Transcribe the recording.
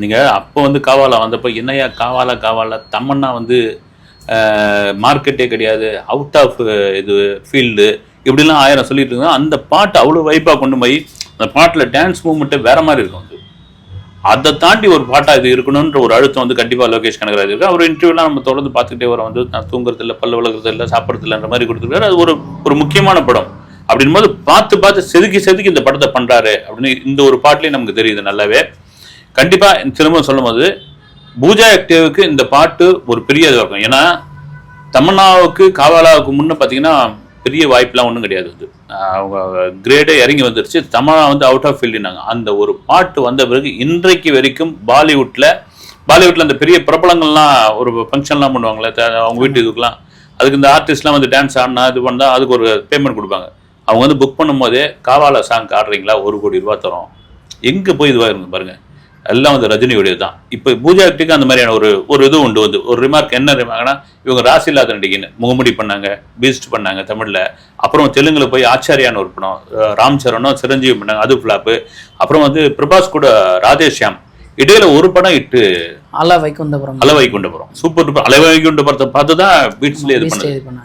நீங்க அப்போ வந்து காவாலா வந்தப்போ என்னையா காவாலா காவாலா தமன்னா வந்து மார்க்கெட்டே கிடையாது, அவுட் ஆஃப் இது ஃபீல்டு இப்படிலாம் 1000 சொல்லிட்டு இருந்தாங்க. அந்த பாட்டு அவ்வளோ வைப்பாக கொண்டு போய் அந்த பாட்டில் டான்ஸ் மூவ்மெண்ட்டே வேற மாதிரி இருக்கும். அது அதை தாண்டி ஒரு பாட்டாக இது இருக்கணுன்ற ஒரு அழுத்தம் வந்து கண்டிப்பாக லோகேஷ் கனகராஜ் இருக்கு. அவர் இன்டர்வியூலாம் நம்ம தொடர்ந்து பார்த்துக்கிட்டே வரோம். வந்து நான் தூங்குறது இல்லை, பல்ல வளர்க்குறது இல்லை, சாப்பிட்றது இல்லைன்ற மாதிரி கொடுத்துருக்காரு. அது ஒரு முக்கியமான படம். அப்படின் போது பார்த்து பார்த்து செதுக்கி இந்த படத்தை பண்றாரு அப்படின்னு இந்த ஒரு பாட்டுலேயும் நமக்கு தெரியுது நல்லாவே. கண்டிப்பா திரும்ப சொல்லும் போது பூஜா ஆக்டிவ்க்கு இந்த பாட்டு ஒரு பெரிய இது இருக்கும். ஏன்னா தமன்னாவுக்கு காவாலாவுக்கு முன்ன பார்த்தீங்கன்னா பெரிய வாய்ப்புலாம் ஒன்றும் கிடையாது. வந்து அவங்க கிரேடே இறங்கி வந்துருச்சு. தமன்னா வந்து அவுட் ஆஃப் ஃபீல்டுனாங்க. அந்த ஒரு பாட்டு வந்த பிறகு இன்றைக்கு வரைக்கும் பாலிவுட்ல அந்த பெரிய பிரபலங்கள்லாம் ஒரு ஃபங்க்ஷன்லாம் பண்ணுவாங்களே அவங்க வீட்டுக்குலாம், அதுக்கு இந்த ஆர்டிஸ்ட்லாம் வந்து டான்ஸ் ஆடினா இது பண்ணா அதுக்கு ஒரு பேமெண்ட் கொடுப்பாங்க. அவங்க வந்து புக் பண்ணும் போதே காவாலா சாங் ஆடுறீங்களா, 1 கோடி ரூபா தரோம். எங்க போய் இதுவாக இருங்க பாருங்க, எல்லாம் வந்து ரஜினியுடைய தான். இப்போ பூஜா ஆக்டிவ்க்கு அந்த மாதிரியான ஒரு இது உண்டு. வந்து ஒரு ரிமார்க் என்ன ரிமார்க்னா, இவங்க ராசில்லாத நடிகைன்னு முகமுடி பண்ணாங்க, பீஸ்ட் பண்ணாங்க தமிழ்ல. அப்புறம் தெலுங்குல போய் ஆச்சாரியான்னு ஒரு படம், ராம் சரணும் சிரஞ்சீவி பண்ணாங்க, அது ஃபிளாப்பு. அப்புறம் வந்து பிரபாஸ் கூட ராதேஷ்யாம், இடையில ஒரு படம் இட்டு அல வைகுண்டபுரம் சூப்பர் டூப்பர் அல வைகுண்டபுரத்தை பார்த்து தான் பீட்ஸ்ல இது பண்ணாங்க.